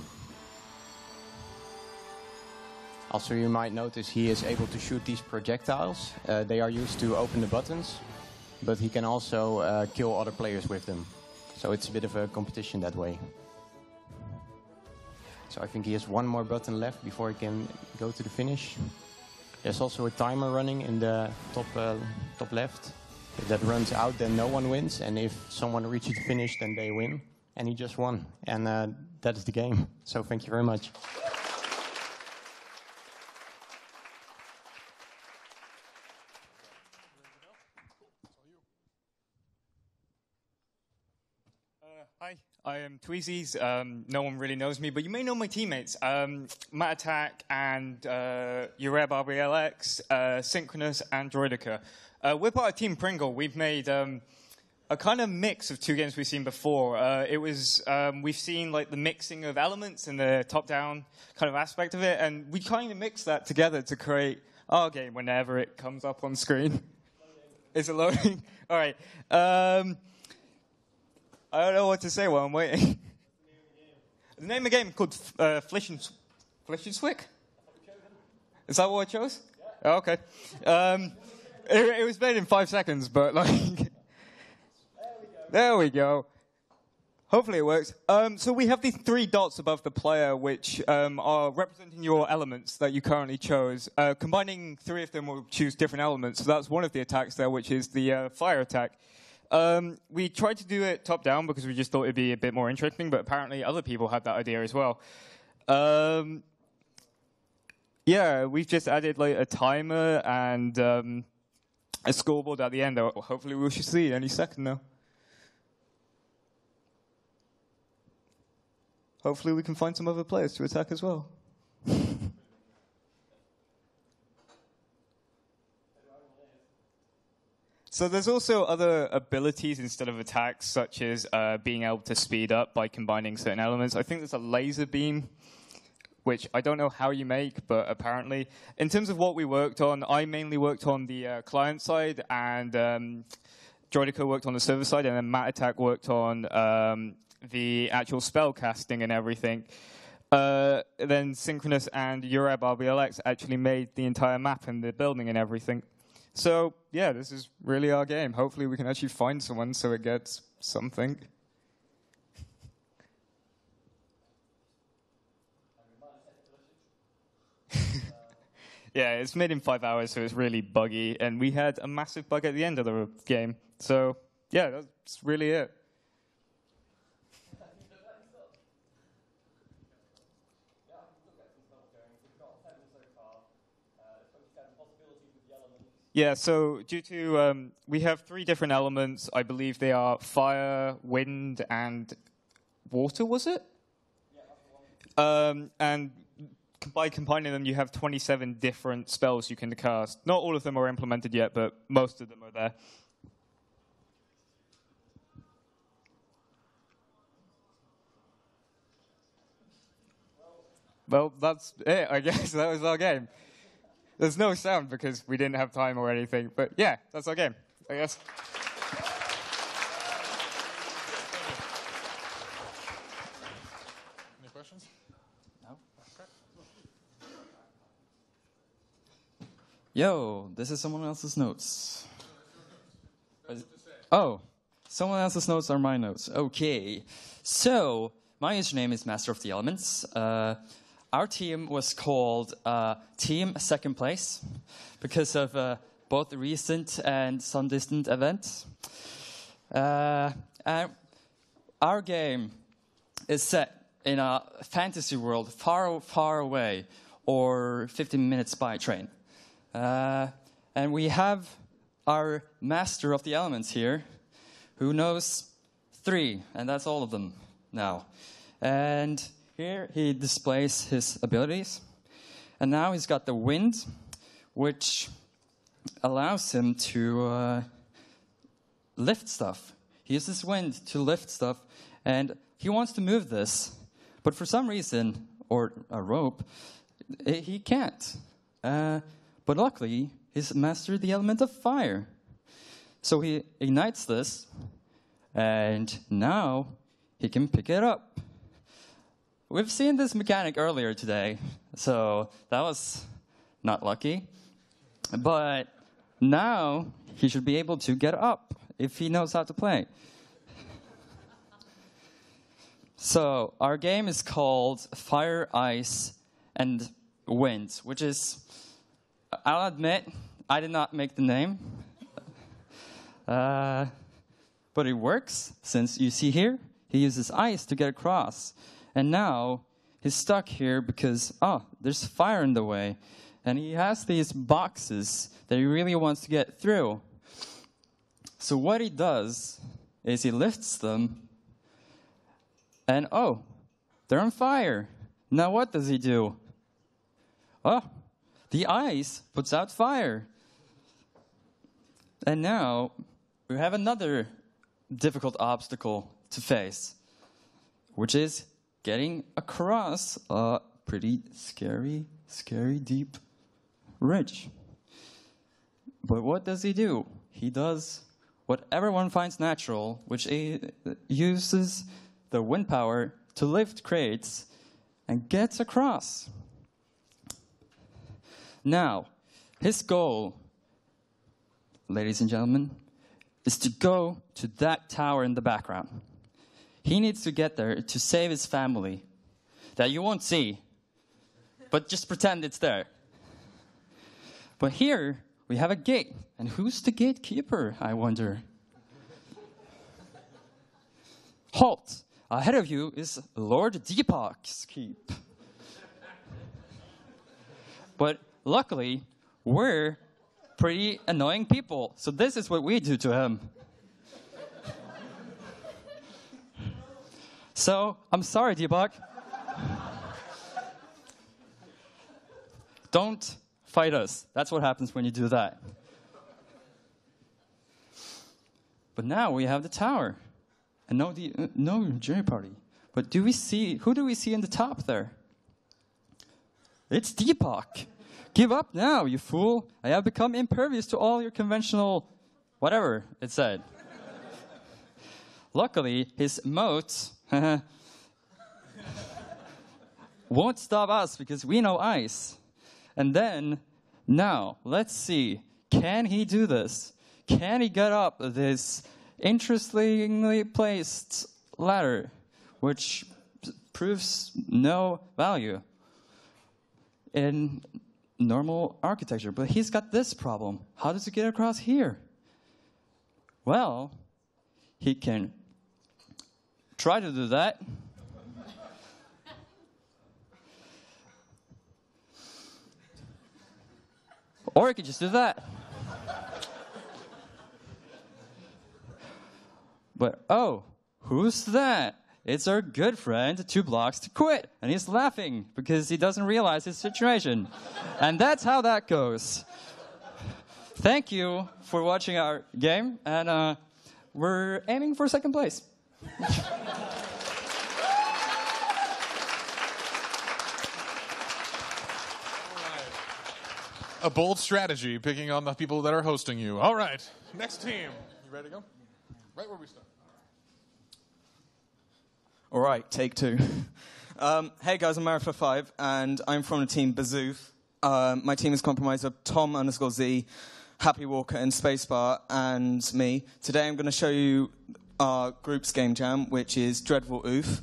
Also, you might notice he is able to shoot these projectiles. They are used to open the buttons, but he can also kill other players with them. So it's a bit of a competition that way. So I think he has one more button left before he can go to the finish. There's also a timer running in the top left. If that runs out, then no one wins, and if someone reaches the finish, then they win. And he just won, and that is the game. So thank you very much. Hi, I am Tweezies. No one really knows me, but you may know my teammates. Matt Attack and Ureb RBLX, Synchronous and Droidica. We're part of Team Pringle. We've made a kind of mix of two games we've seen before. We've seen like the mixing of elements and the top-down kind of aspect of it, and we kind of mixed that together to create our game whenever it comes up on screen. Is it loading? All right. I don't know what to say while I'm waiting. The name of the game is called Flish and Swick? Is that what I chose? Yeah. Oh, okay. It was made in 5 seconds, but like, there we go. Hopefully it works. So we have these 3 dots above the player, which are representing your elements that you currently chose. Combining 3 of them will choose different elements. So that's one of the attacks there, which is the fire attack. We tried to do it top down because we just thought it'd be a bit more interesting, but apparently other people had that idea as well. Yeah, we've just added like a timer and a scoreboard at the end. Hopefully we should see it any second now. Hopefully we can find some other players to attack as well. So there's also other abilities instead of attacks, such as being able to speed up by combining certain elements. I think there's a laser beam, which I don't know how you make, but apparently. In terms of what we worked on, I mainly worked on the client side, and Droidica worked on the server side, and then Matt Attack worked on the actual spell casting and everything. Then Synchronous and Ureb RBLX actually made the entire map and the building and everything. So, yeah, this is really our game. Hopefully we can actually find someone so it gets something. Yeah, it's made in 5 hours, so it's really buggy. And we had a massive bug at the end of the game. So, yeah, that's really it. Yeah, so due to, we have 3 different elements. I believe they are fire, wind, and water, was it? And by combining them, you have 27 different spells you can cast. Not all of them are implemented yet, but most of them are there. Well, that's it, I guess. That was our game. There's no sound because we didn't have time or anything. But yeah, that's our game, I guess. Any questions? No. Yo, this is someone else's notes. Oh, someone else's notes are my notes. Okay. So, my username is Master of the Elements. Our team was called Team Second Place because of both recent and some distant events. And our game is set in a fantasy world far, far away, or 15 minutes by train. And we have our Master of the Elements here, who knows 3, and that's all of them now. And here he displays his abilities. And now he's got the wind, which allows him to lift stuff. He uses wind to lift stuff, and he wants to move this. But for some reason, or a rope, he can't. But luckily, he's mastered the element of fire. So he ignites this, and now he can pick it up. We've seen this mechanic earlier today, so that was not lucky. But now he should be able to get up if he knows how to play. So our game is called Fire, Ice, and Wind, which is, I'll admit, I did not make the name. But it works, since you see here, he uses ice to get across. And now he's stuck here because, there's fire in the way. And he has these boxes that he really wants to get through. So what he does is he lifts them, and they're on fire. Now what does he do? The ice puts out fire. And now we have another difficult obstacle to face, which is getting across a pretty scary, deep ridge. But what does he do? He does what everyone finds natural, which uses the wind power to lift crates and gets across. Now, his goal, ladies and gentlemen, is to go to that tower in the background. He needs to get there to save his family, that you won't see, but just pretend it's there. But here, we have a gate. And who's the gatekeeper, I wonder? Halt! Ahead of you is Lord Deepak's keep. But luckily, we're pretty annoying people, so this is what we do to him. So, I'm sorry, Deepak. Don't fight us. That's what happens when you do that. But now we have the tower. And no jury party. But who do we see in the top there? It's Deepak. Give up now, you fool. I have become impervious to all your conventional whatever it said. Luckily, his moat won't stop us because we know ice. And then, now, let's see. Can he do this? Can he get up this interestingly placed ladder, which proves no value in normal architecture? But he's got this problem. How does he get across here? Well, he can try to do that. Or he could just do that. But, oh, who's that? It's our good friend, 2 blocks to quit. And he's laughing because he doesn't realize his situation. And that's how that goes. Thank you for watching our game. And we're aiming for 2nd place. A bold strategy, picking on the people that are hosting you. All right, next team. You ready to go? Right where we start. All right, take 2. Hey guys, I'm Marifla5, and I'm from the team Bazoof. My team is comprised of Tom_Z, Happy Walker, and Spacebar, and me. Today I'm going to show you our group's game jam, which is Dreadful Oof.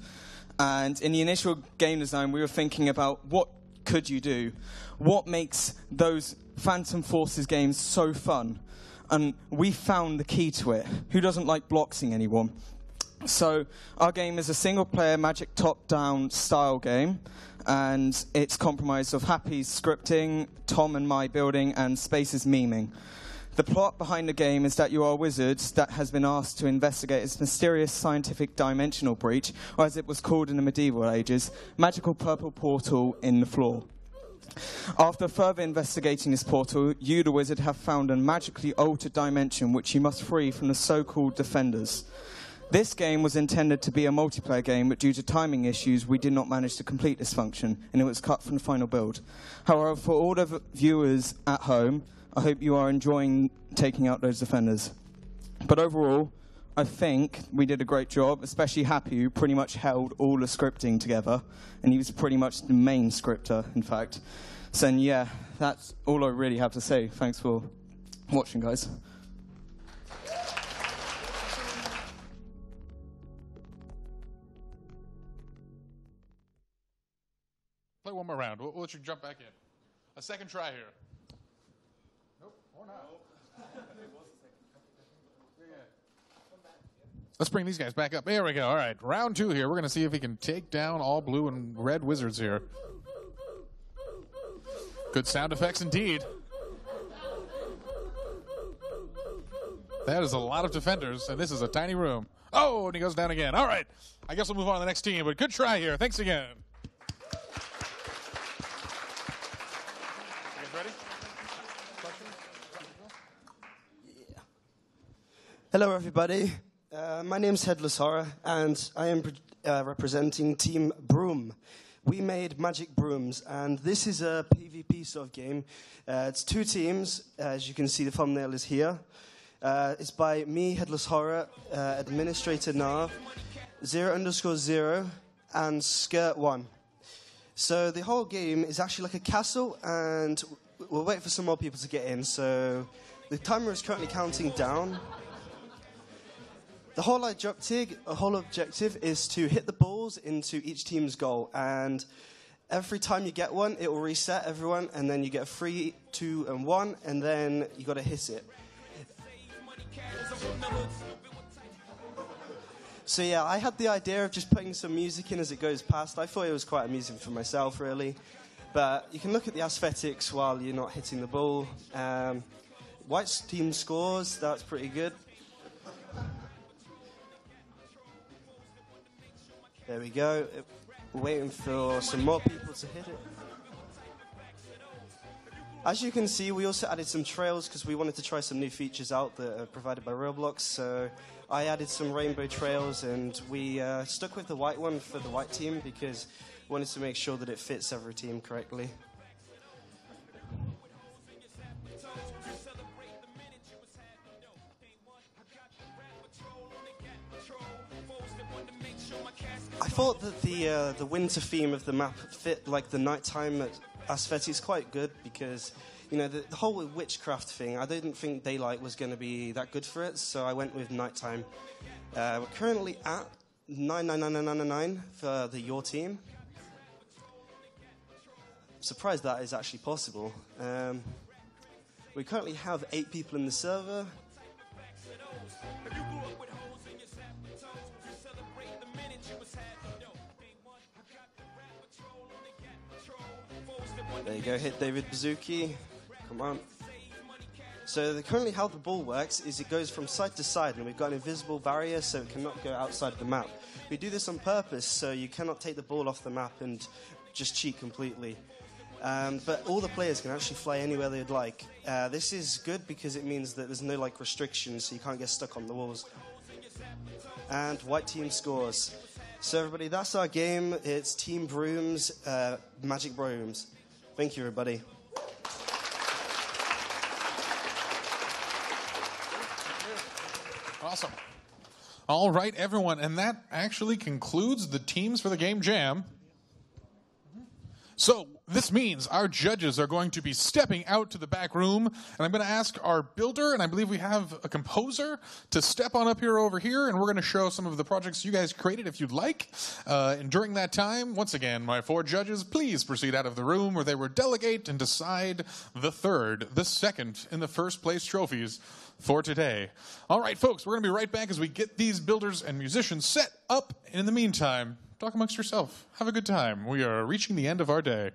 And in the initial game design, we were thinking about what could you do? What makes those Phantom Forces games so fun? And we found the key to it. Who doesn't like bloxing anyone? So our game is a single-player Magic top-down style game, and it's comprised of Happy's scripting, Tom and my building, and Space's memeing. The plot behind the game is that you are a wizard that has been asked to investigate its mysterious scientific dimensional breach, or as it was called in the medieval ages, magical purple portal in the floor. After further investigating this portal, you, the wizard, have found a magically altered dimension which you must free from the so-called defenders. This game was intended to be a multiplayer game, but due to timing issues, we did not manage to complete this function, and it was cut from the final build. However, for all the viewers at home, I hope you are enjoying taking out those defenders. But overall, I think we did a great job, especially Happy, who pretty much held all the scripting together, and he was pretty much the main scripter, in fact. So, yeah, that's all I really have to say. Thanks for watching, guys. Play one more round. We'll let you jump back in. A second try here. Nope, or not. Let's bring these guys back up. There we go. All right, round 2 here. We're going to see if he can take down all blue and red wizards here. Good sound effects indeed. That is a lot of defenders, and this is a tiny room. Oh, and he goes down again. All right. I guess we'll move on to the next team, but good try here. Thanks again. You guys ready? Questions? Yeah. Hello, everybody. My name's Headless Horror, and I am representing Team Broom. We made Magic Brooms, and this is a PvP sort of game. It's 2 teams. As you can see, the thumbnail is here. It's by me, Headless Horror, Administrator Nav, 0_0, and Skirt1. So the whole game is actually like a castle, and we'll wait for some more people to get in. So the timer is currently counting down. The whole objective is to hit the balls into each team's goal, and every time you get one, it will reset everyone, and then you get 3, 2, and 1, and then you got to hit it. So yeah, I had the idea of just putting some music in as it goes past. I thought it was quite amusing for myself, really. But you can look at the aesthetics while you're not hitting the ball. White team scores, that's pretty good. There we go. We're waiting for some more people to hit it. As you can see, we also added some trails because we wanted to try some new features out that are provided by Roblox. So I added some rainbow trails, and we stuck with the white one for the white team because we wanted to make sure that it fits every team correctly. thought that the winter theme of the map fit like the nighttime aspect is quite good because, you know, the whole witchcraft thing, I didn't think daylight was going to be that good for it, so I went with nighttime. We're currently at 99999 for your team. I'm surprised that is actually possible. We currently have 8 people in the server. There you go, hit David Bazooki. Come on. So currently how the ball works is it goes from side to side, and we've got an invisible barrier so it cannot go outside the map. We do this on purpose so you cannot take the ball off the map and just cheat completely. But all the players can actually fly anywhere they'd like. This is good because it means that there's no like restrictions, so you can't get stuck on the walls. And white team scores. So everybody, that's our game. It's Team Broom's Magic Brooms. Thank you, everybody. Awesome. All right, everyone, and that actually concludes the teams for the game jam. So this means our judges are going to be stepping out to the back room, and I'm going to ask our builder, and I believe we have a composer, to step on up here over here, and we're going to show some of the projects you guys created if you'd like. And during that time, once again, my 4 judges, please proceed out of the room where they will delegate and decide the third, the second, and the first place trophies for today. All right, folks, we're going to be right back as we get these builders and musicians set up. And in the meantime, talk amongst yourself. Have a good time. We are reaching the end of our day.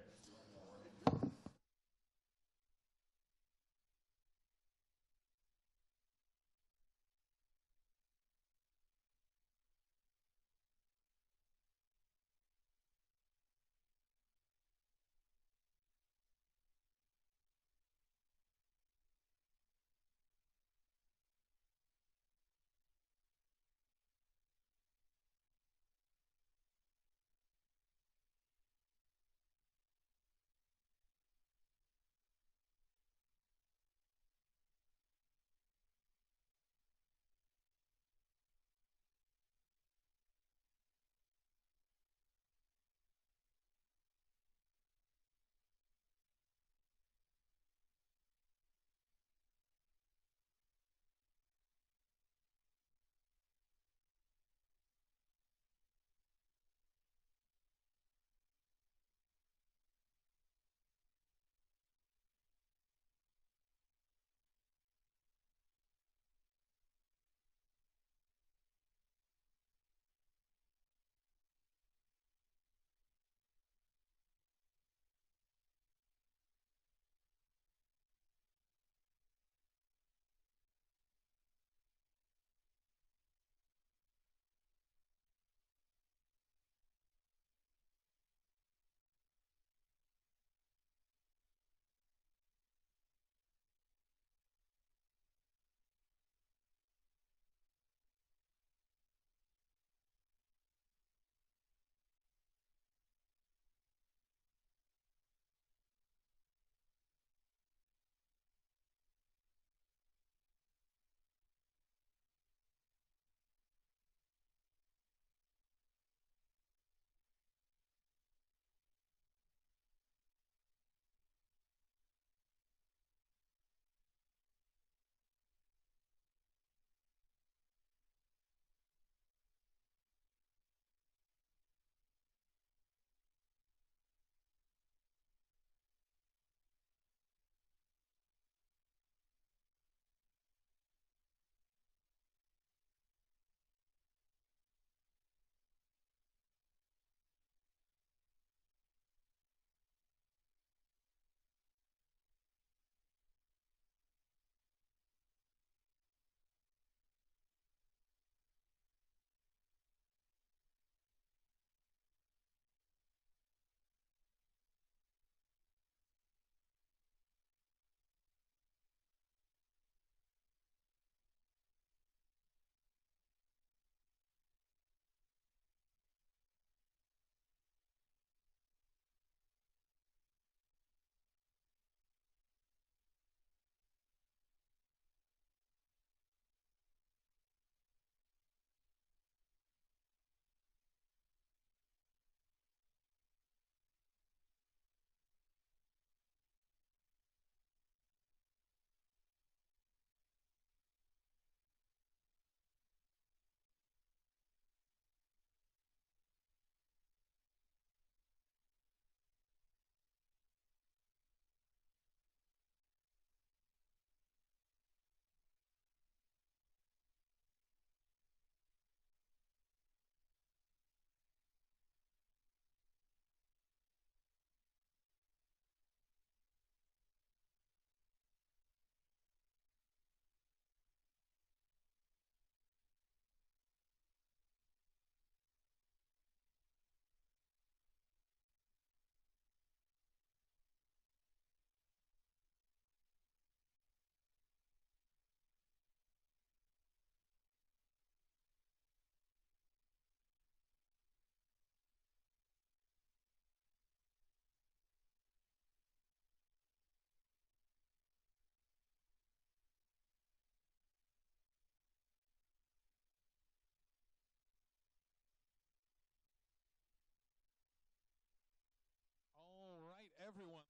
everyone.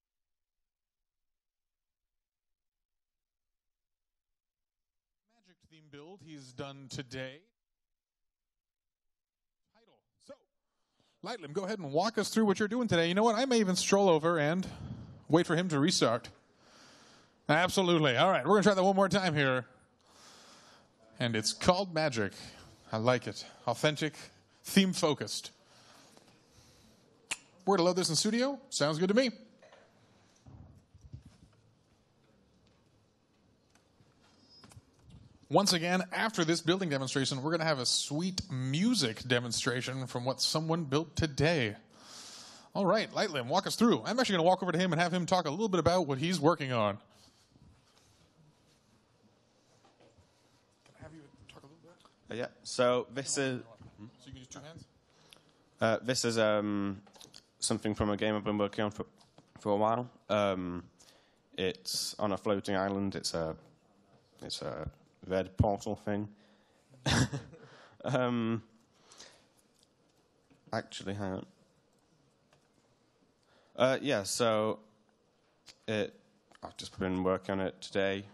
Magic theme build he's done today. Title. So, Lightlim, go ahead and walk us through what you're doing today. You know what? I may even stroll over and wait for him to restart. Absolutely. All right, we're going to try that one more time here. And it's called Magic. I like it. Authentic, theme-focused. We're going to load this in studio. Sounds good to me. Once again, after this building demonstration, we're going to have a sweet music demonstration from what someone built today. All right, Lightlim, walk us through. I'm actually going to walk over to him and have him talk a little bit about what he's working on. Can I have you talk a little bit? Yeah, so this is... So you can use two hands? This is something from a game I've been working on for a while. It's on a floating island. It's a red portal thing. Actually, hang on. Yeah, so I've just been working on it today.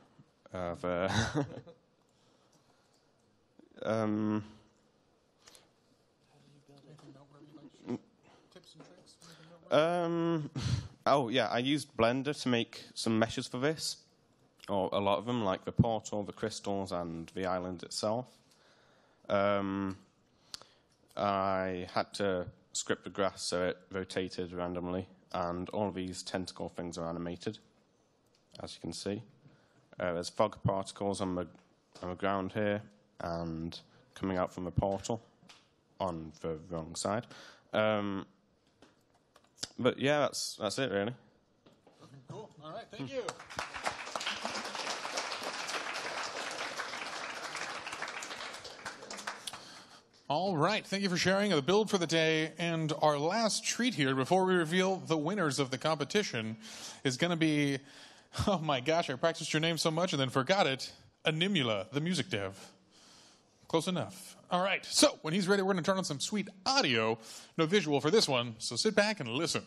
Oh yeah, I used Blender to make some meshes for this, or a lot of them, like the portal, the crystals, and the island itself. I had to script the grass so it rotated randomly, and all of these tentacle things are animated, as you can see. There's fog particles on the ground here, and coming out from the portal on the wrong side. But yeah, that's it really. Cool. All right, thank you. All right, thank you for sharing the build for the day. And our last treat here before we reveal the winners of the competition is going to be, oh my gosh, I practiced your name so much and then forgot it, Animula, the music dev. Close enough. All right, so when he's ready, we're going to turn on some sweet audio, no visual for this one, so sit back and listen.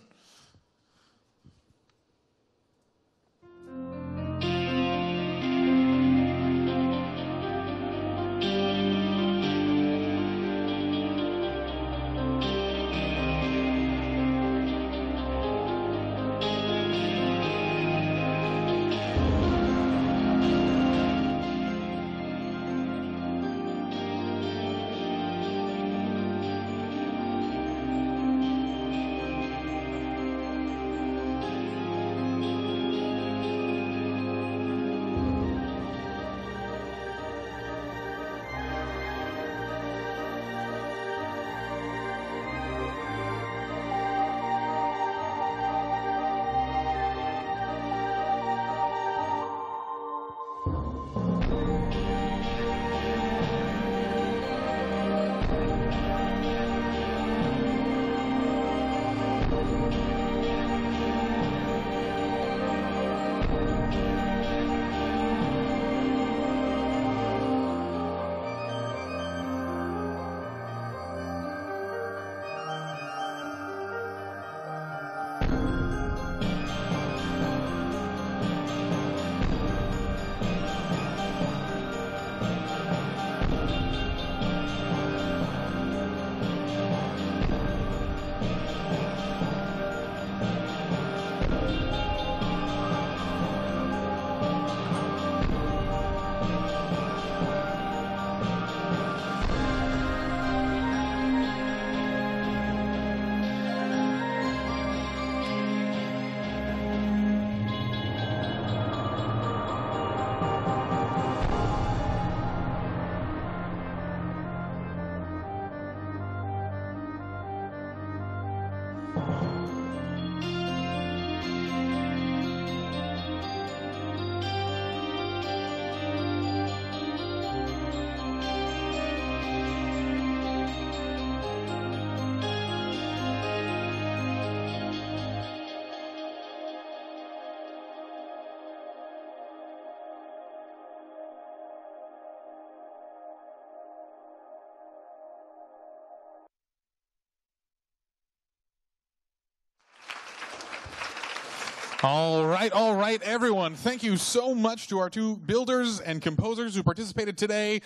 All right, everyone. Thank you so much to our two builders and composers who participated today.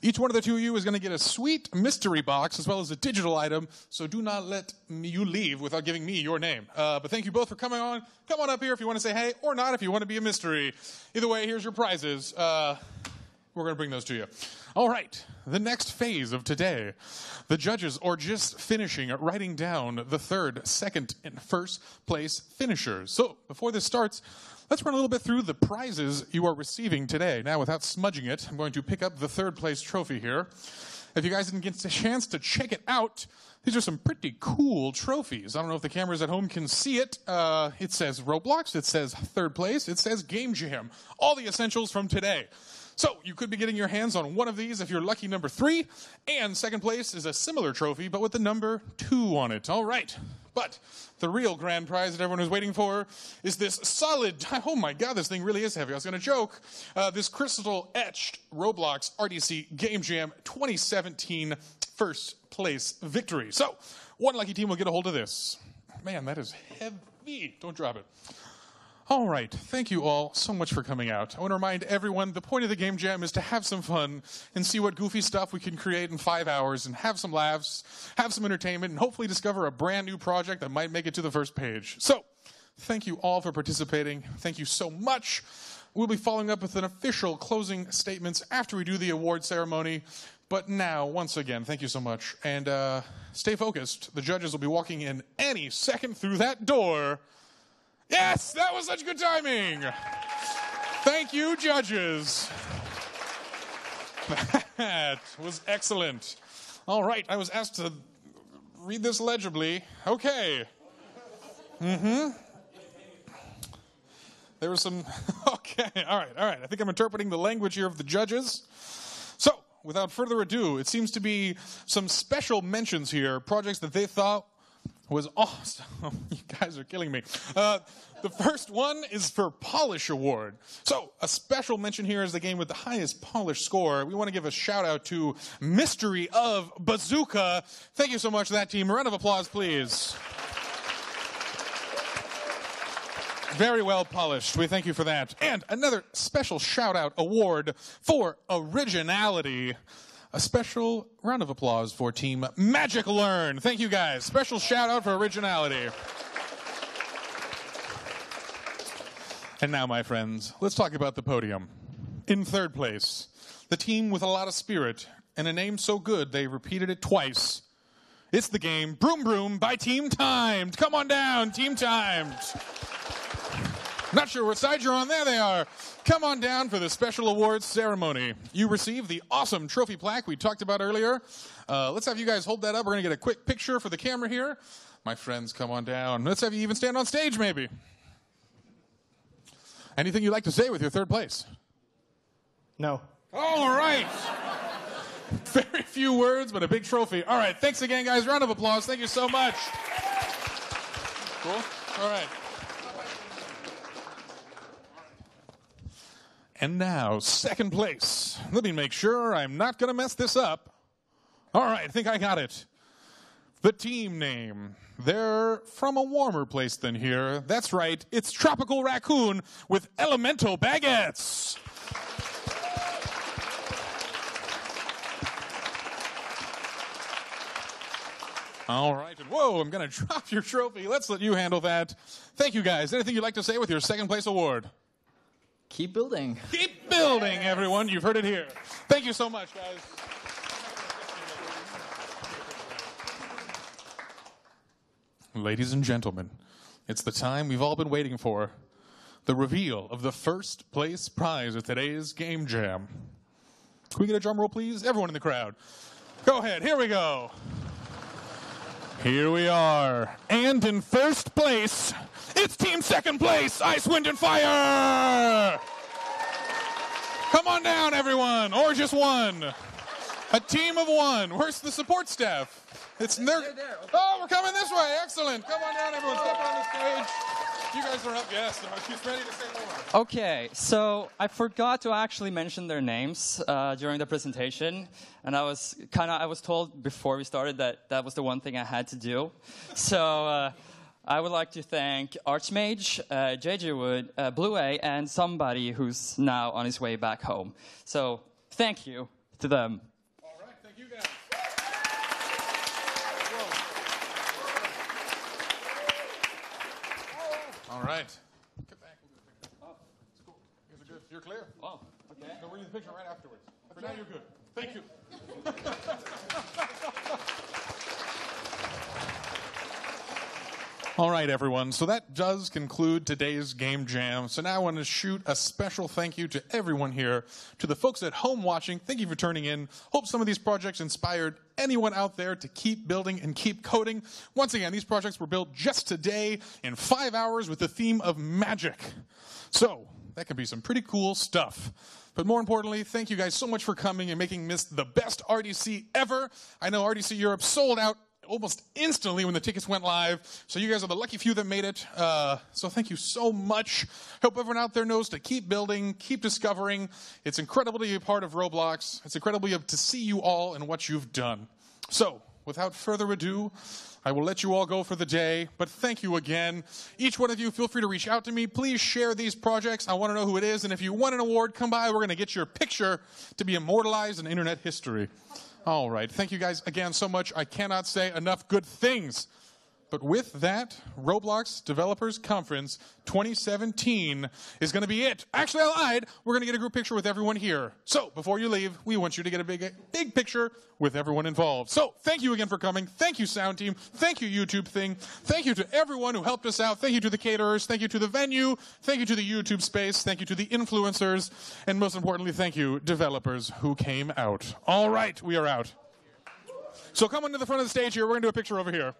Each one of the two of you is going to get a sweet mystery box as well as a digital item, so do not let you leave without giving me your name. But thank you both for coming on. Come on up here if you want to say hey, or not if you want to be a mystery. Either way, here's your prizes. We're going to bring those to you. All right, the next phase of today. The judges are just finishing writing down the third, second, and first place finishers. So before this starts, let's run a little bit through the prizes you are receiving today. Now, without smudging it, I'm going to pick up the third place trophy here. If you guys didn't get a chance to check it out, these are some pretty cool trophies. I don't know if the cameras at home can see it. It says Roblox, it says third place, it says Game Jam. All the essentials from today. So you could be getting your hands on one of these if you're lucky number 3. And second place is a similar trophy, but with the number 2 on it. All right. But the real grand prize that everyone is waiting for is this solid, oh my God, this thing really is heavy. I was going to joke. This crystal etched Roblox RDC Game Jam 2017 first place victory. So one lucky team will get a hold of this. Man, that is heavy. Don't drop it. All right, thank you all so much for coming out. I want to remind everyone the point of the Game Jam is to have some fun and see what goofy stuff we can create in 5 hours and have some laughs, have some entertainment, and hopefully discover a brand new project that might make it to the first page. So, thank you all for participating. Thank you so much. We'll be following up with an official closing statements after we do the award ceremony. But now, once again, thank you so much. And stay focused. The judges will be walking in any second through that door. Yes, that was such good timing. Thank you, judges. That was excellent. All right, I was asked to read this legibly. Okay. There was some... Okay, all right. I think I'm interpreting the language here of the judges. So, without further ado, it seems to be some special mentions here, projects that they thought was awesome. You guys are killing me. The first one is for Polish Award. So, a special mention here is the game with the highest Polish score. We want to give a shout out to Mystery of Bazooka. Thank you so much to that team. A round of applause, please. Very well polished. We thank you for that. And another special shout out award for originality. A special round of applause for Team Magic Learn. Thank you, guys. Special shout out for originality. And now, my friends, let's talk about the podium. In third place, the team with a lot of spirit and a name so good they repeated it twice. It's the game Broom Broom by Team Timed. Come on down, Team Timed. Not sure what side you're on. There they are. Come on down for the special awards ceremony. You receive the awesome trophy plaque we talked about earlier. Let's have you guys hold that up. We're going to get a quick picture for the camera here. My friends, come on down. Let's have you even stand on stage, maybe. Anything you'd like to say with your third place? No. All right. Very few words, but a big trophy. All right. Thanks again, guys. Round of applause. Thank you so much. Cool. All right. And now, second place. Let me make sure I'm not going to mess this up. All right, I think I got it. The team name. They're from a warmer place than here. That's right, it's Tropical Raccoon with Elemental Baguettes. All right, and whoa, I'm going to drop your trophy. Let's let you handle that. Thank you, guys. Anything you'd like to say with your second place award? Keep building. Keep building, everyone. You've heard it here. Thank you so much, guys. Ladies and gentlemen, it's the time we've all been waiting for. The reveal of the first place prize of today's Game Jam. Can we get a drum roll, please? Everyone in the crowd. Go ahead. Here we go. Here we are. And in first place, it's Team Second Place, Ice, Wind, and Fire! Come on down, everyone, or just one. A team of one. Where's the support staff? It's there. Oh, we're coming this way. Excellent. Come on down, everyone. Step on the stage. You guys are up. Yes, she's ready to say more. Okay, so I forgot to actually mention their names during the presentation, and I was told before we started that was the one thing I had to do. So I would like to thank Archmage, JJ Wood, Blue A, and somebody who's now on his way back home. So thank you to them. All right, thank you guys. All right. Get back. Oh, it's cool. You guys are good. You're clear. Oh, okay. No, we're in the picture right afterwards. For now, you're good. Thank you. All right, everyone. So that does conclude today's Game Jam. So now I want to shoot a special thank you to everyone here, to the folks at home watching. Thank you for turning in. Hope some of these projects inspired anyone out there to keep building and keep coding. Once again, these projects were built just today in 5 hours with the theme of magic. So that can be some pretty cool stuff. But more importantly, thank you guys so much for coming and making this the best RDC ever. I know RDC Europe sold out almost instantly when the tickets went live. So you guys are the lucky few that made it. So thank you so much. Hope everyone out there knows to keep building, keep discovering. It's incredible to be a part of Roblox. It's incredible to see you all and what you've done. So without further ado, I will let you all go for the day, but thank you again. Each one of you, feel free to reach out to me. Please share these projects. I want to know who it is, and if you won an award, come by. We're going to get your picture to be immortalized in internet history. All right. Thank you guys again so much. I cannot say enough good things. But with that, Roblox Developers Conference 2017 is going to be it. Actually, I lied. We're going to get a group picture with everyone here. So before you leave, we want you to get a big picture with everyone involved. So thank you again for coming. Thank you, Sound Team. Thank you, YouTube Thing. Thank you to everyone who helped us out. Thank you to the caterers. Thank you to the venue. Thank you to the YouTube space. Thank you to the influencers. And most importantly, thank you, developers who came out. All right, we are out. So come on to the front of the stage here. We're going to do a picture over here.